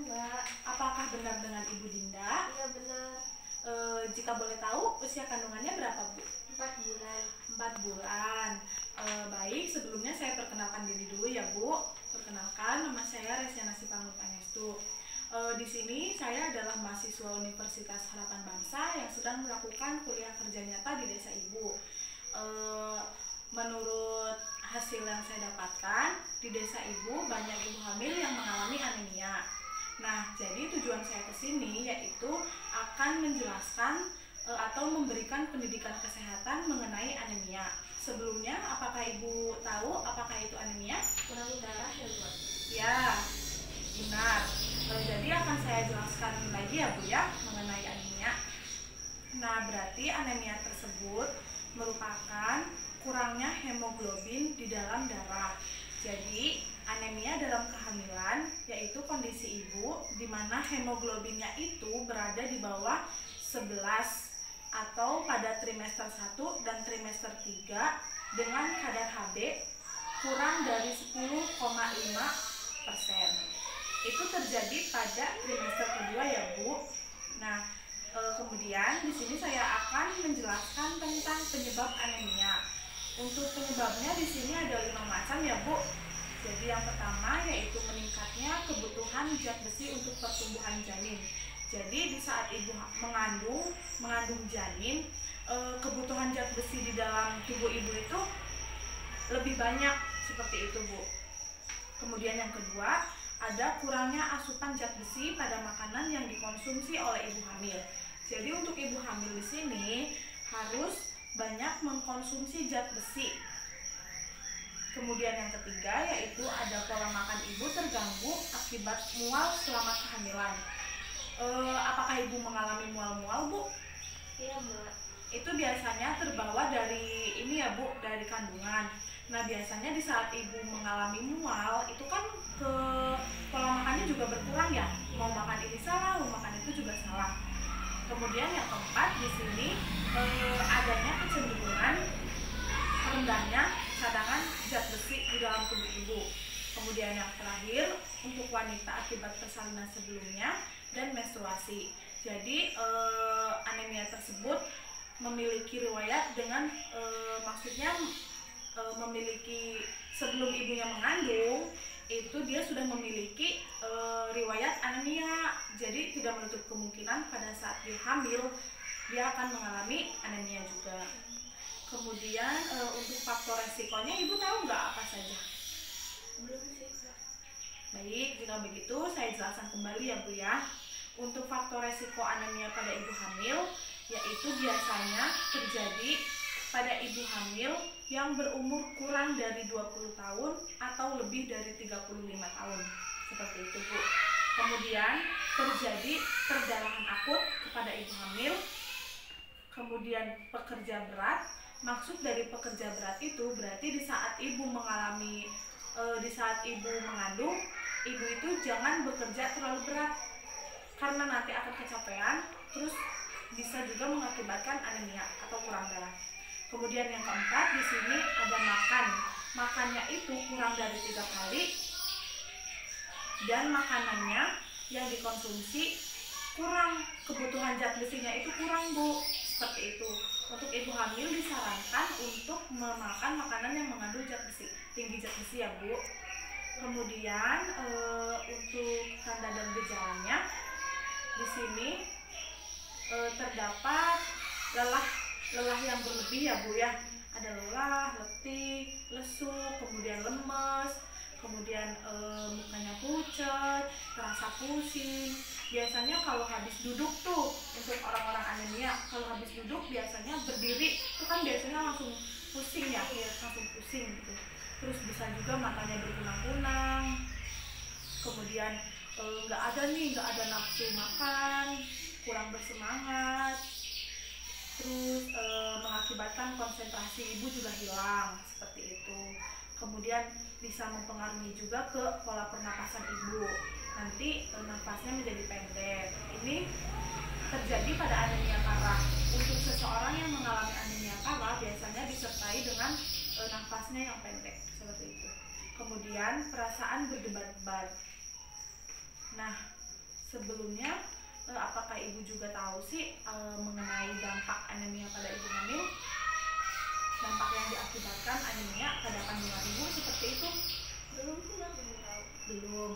Mbak. Apakah benar dengan Ibu Dinda? Iya benar. Jika boleh tahu usia kandungannya berapa, Bu? 4 bulan. 4 bulan. Baik, sebelumnya saya perkenalkan diri dulu ya, Bu. Perkenalkan, nama saya Resyana Sipangun Pangestu. Di sini saya adalah mahasiswa Universitas Harapan Bangsa yang sedang melakukan kuliah kerja nyata di desa Ibu. Menurut hasil yang saya dapatkan, di desa Ibu banyak ibu hamil yang mengalami anemia. Nah, jadi tujuan saya ke sini yaitu akan menjelaskan atau memberikan pendidikan kesehatan mengenai anemia. Sebelumnya, apakah Ibu tahu apakah itu anemia? Kurang darah ya, Mbak? Ya, benar. Jadi akan saya jelaskan lagi ya, Bu ya, mengenai anemia. Nah, berarti anemia tersebut merupakan kurangnya hemoglobin di dalam darah. Jadi, anemia dalam kehamilan yaitu kondisi ibu di mana hemoglobinnya itu berada di bawah 11 atau pada trimester 1 dan trimester 3 dengan kadar Hb kurang dari 10,5%. Itu terjadi pada trimester kedua ya, Bu. Nah, kemudian di sini saya akan menjelaskan tentang penyebab anemia. Untuk penyebabnya di sini ada 5 macam ya, Bu. Jadi yang pertama yaitu meningkatnya kebutuhan zat besi untuk pertumbuhan janin. Jadi di saat ibu mengandung janin, kebutuhan zat besi di dalam tubuh ibu itu lebih banyak, seperti itu, Bu. Kemudian yang kedua, ada kurangnya asupan zat besi pada makanan yang dikonsumsi oleh ibu hamil. Jadi untuk ibu hamil di sini harus banyak mengkonsumsi zat besi. Kemudian yang ketiga yaitu ada pola makan ibu terganggu akibat mual selama kehamilan. Apakah ibu mengalami mual-mual, Bu? Iya, Mbak. Itu biasanya terbawa dari ini ya, Bu, dari kandungan. Nah, biasanya di saat ibu mengalami mual itu kan pola makannya juga berkurang ya. Mau makan ini salah, mau makan itu juga salah. Kemudian yang keempat di sini adanya kecenderungan rendahnya cadangan zat besi di dalam tubuh ibu. Kemudian yang terakhir untuk wanita akibat persalinan sebelumnya dan menstruasi. Jadi anemia tersebut memiliki riwayat dengan maksudnya memiliki sebelum ibunya mengandung itu dia sudah memiliki riwayat anemia. Jadi tidak menutup kemungkinan pada saat dia hamil dia akan mengalami anemia juga. Kemudian untuk faktor resikonya ibu tahu nggak apa saja? Belum sih, Mbak. Baik, jika begitu saya jelaskan kembali ya, Bu ya. Untuk faktor resiko anemia pada ibu hamil yaitu biasanya terjadi pada ibu hamil yang berumur kurang dari 20 tahun atau lebih dari 35 tahun. Seperti itu, Bu. Kemudian terjadi perdarahan akut kepada ibu hamil. Kemudian pekerja berat. Maksud dari pekerja berat itu berarti di saat ibu mengandung, ibu itu jangan bekerja terlalu berat karena nanti akan kecapean, terus bisa juga mengakibatkan anemia atau kurang darah. Kemudian yang keempat di sini ada makannya itu kurang dari 3 kali dan makanannya yang dikonsumsi kurang, kebutuhan zat besinya itu kurang, Bu. Seperti itu. Untuk ibu hamil disarankan untuk memakan makanan yang mengandung zat besi, tinggi zat besi ya, Bu. Kemudian untuk tanda dan gejalanya di sini terdapat lelah yang berlebih ya, Bu ya. Ada lelah, letih, lesu, kemudian lemes, kemudian mukanya pucat, terasa pusing. Biasanya kalau habis duduk tuh, untuk orang-orang anemia kalau habis duduk biasanya berdiri itu kan biasanya langsung pusing ya, langsung pusing gitu. Terus bisa juga matanya berkunang-kunang. Kemudian nggak ada nafsu makan, kurang bersemangat. Terus mengakibatkan konsentrasi ibu juga hilang, seperti itu. Kemudian bisa mempengaruhi juga ke pola pernapasan ibu. Nanti nafasnya menjadi pendek. Ini terjadi pada anemia parah. Untuk seseorang yang mengalami anemia parah biasanya disertai dengan nafasnya yang pendek, seperti itu. Kemudian perasaan berdebar-debar. Nah, sebelumnya apakah ibu juga tahu sih mengenai dampak anemia pada ibu hamil? Dampak yang diakibatkan anemia pada kandungan ibu seperti itu? Belum sih, Mbak, belum tahu. Belum.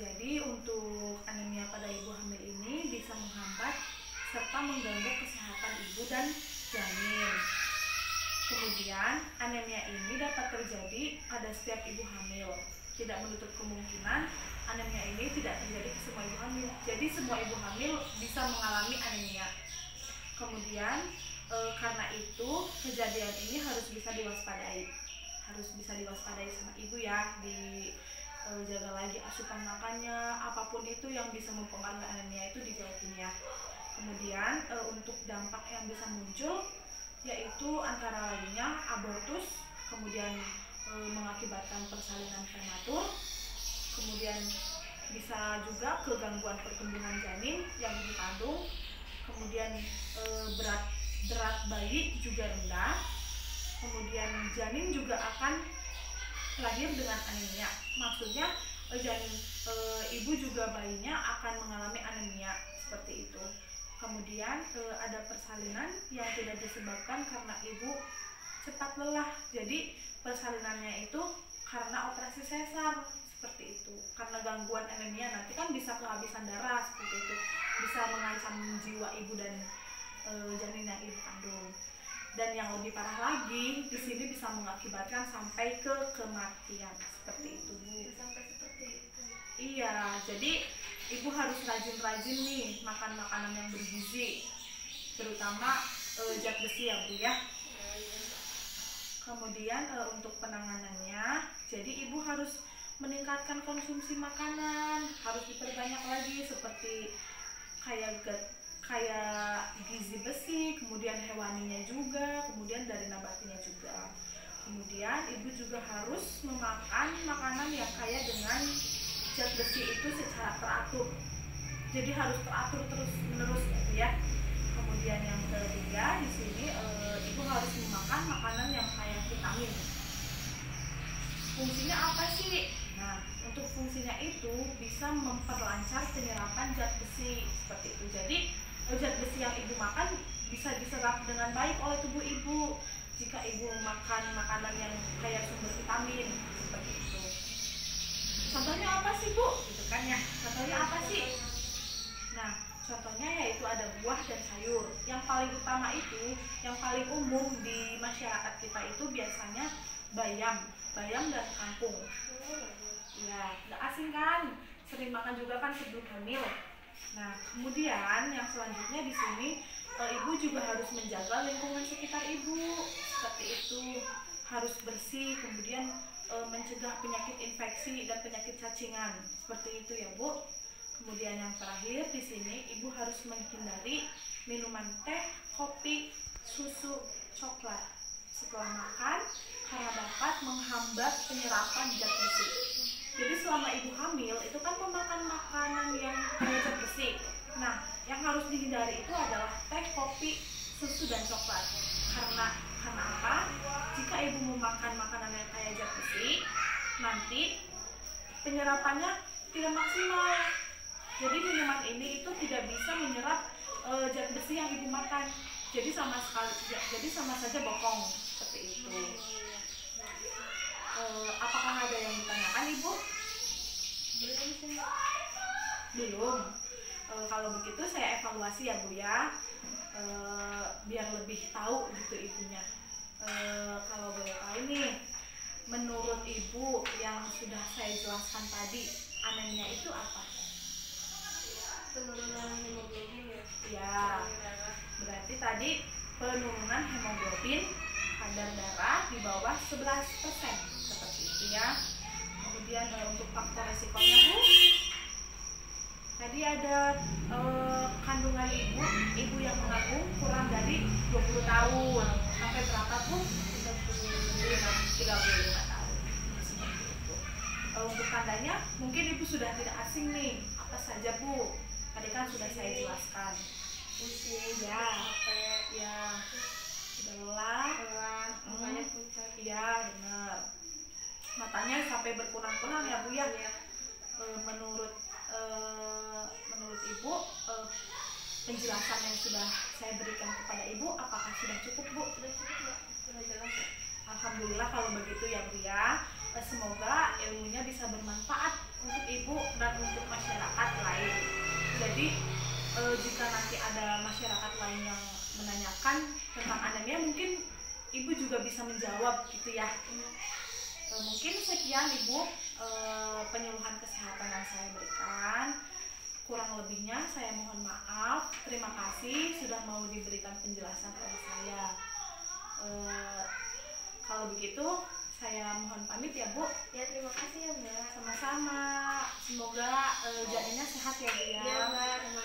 Jadi untuk anemia pada ibu hamil ini bisa menghambat serta mengganggu kesehatan ibu dan janin. Kemudian anemia ini dapat terjadi pada setiap ibu hamil. Tidak menutup kemungkinan anemia ini tidak terjadi ke semua ibu hamil. Jadi semua ibu hamil bisa mengalami anemia. Kemudian karena itu kejadian ini harus bisa diwaspadai. Harus bisa diwaspadai sama ibu ya, jaga lagi asupan makannya, apapun itu yang bisa mempengaruhi anemia itu dijauhin ya. Kemudian untuk dampak yang bisa muncul yaitu antara lainnya abortus, kemudian mengakibatkan persalinan prematur, kemudian bisa juga kegangguan pertumbuhan janin yang ibu kandung, kemudian berat bayi juga rendah, kemudian janin juga akan lahir dengan anemia. Maksudnya ibu juga bayinya akan mengalami anemia seperti itu. Kemudian ada persalinan yang tidak disebabkan karena ibu cepat lelah. Jadi persalinannya itu karena operasi sesar seperti itu. Karena gangguan anemia nanti kan bisa kehabisan darah seperti itu. Bisa mengancam jiwa ibu dan janin yang ibu kandung. Dan yang lebih parah lagi, di sini bisa mengakibatkan sampai ke kematian seperti itu, Bu. Sampai seperti itu. Iya, jadi ibu harus rajin-rajin nih makan makanan yang bergizi, terutama zat besi ya, Bu ya. Kemudian untuk penanganannya, jadi ibu harus meningkatkan konsumsi makanan, harus diperbanyak lagi seperti kayak gizi besi, kemudian hewaninya juga, kemudian dari nabatinya juga. Kemudian ibu juga harus memakan makanan yang kaya dengan zat besi itu secara teratur. Jadi harus teratur terus menerus gitu ya. Kemudian yang ketiga di sini ibu harus memakan makanan yang kaya vitamin. Fungsinya apa sih? Nah, untuk fungsinya itu bisa memperlancar penyerapan zat besi seperti itu. Jadi zat besi yang ibu makan bisa diserap dengan baik oleh tubuh ibu jika ibu makan makanan yang kaya sumber vitamin seperti itu. Contohnya apa sih, Bu? Gitu kan ya. Contohnya apa sih? Nah, contohnya yaitu ada buah dan sayur. Yang paling utama itu, yang paling umum di masyarakat kita itu biasanya bayam dan kangkung. Ya, nggak asing kan? Sering makan juga kan sebelum hamil. Nah, kemudian yang selanjutnya di sini ibu juga harus menjaga lingkungan sekitar ibu seperti itu, harus bersih, kemudian mencegah penyakit infeksi dan penyakit cacingan seperti itu ya, Bu. Kemudian yang terakhir di sini ibu harus menghindari minuman teh, kopi, susu, coklat setelah makan karena dapat menghambat penyerapan zat besi. Jadi selama ibu hamil itu kan memakan makanan yang kaya zat besi. Nah, yang harus dihindari itu adalah teh, kopi, susu dan coklat. Karena apa? Jika ibu memakan makanan yang kaya zat besi, nanti penyerapannya tidak maksimal. Jadi minuman ini itu tidak bisa menyerap zat besi yang ibu makan. Jadi sama saja bohong seperti itu. Apakah ada yang ditanyakan, Ibu? Belum sih. Belum. Kalau begitu saya evaluasi ya, Bu ya. Biar lebih tahu gitu ibunya. Kalau boleh tahu nih, menurut Ibu yang sudah saya jelaskan tadi, anemia itu apa? Penurunan hemoglobin ya. Ya, berarti tadi penurunan hemoglobin kadar darah di bawah 11% seperti itu ya. Kemudian untuk faktor resikonya, Bu, tadi ada kandungan ibu yang mengandung kurang dari 20 tahun sampai berapa, Bu? 35 tahun seperti itu. Untuk tandanya mungkin ibu sudah tidak asing nih, apa saja, Bu? Tadi kan sudah saya jelaskan. Pusing, Ya, capek, ya, sudah lelah, mukanya pucat. iya benar. Matanya sampai berkunang-kunang ya, Bu ya. Menurut penjelasan yang sudah saya berikan kepada Ibu, apakah sudah cukup, Bu? Sudah cukup, Mbak. Sudah jelas. Alhamdulillah kalau begitu ya, Bu ya. Semoga ilmunya bisa bermanfaat untuk Ibu dan untuk masyarakat lain. Jadi jika nanti ada masyarakat lain yang menanyakan tentang anemia, mungkin Ibu juga bisa menjawab gitu ya. Mungkin sekian Ibu penyuluhan kesehatan yang saya berikan. Kurang lebihnya saya mohon maaf. Terima kasih sudah mau diberikan penjelasan oleh saya. Kalau begitu saya mohon pamit ya, Bu. Ya, terima kasih ya, Mbak. Sama-sama. Semoga janinnya sehat ya, Bu ya. Ya, Mbak. Terima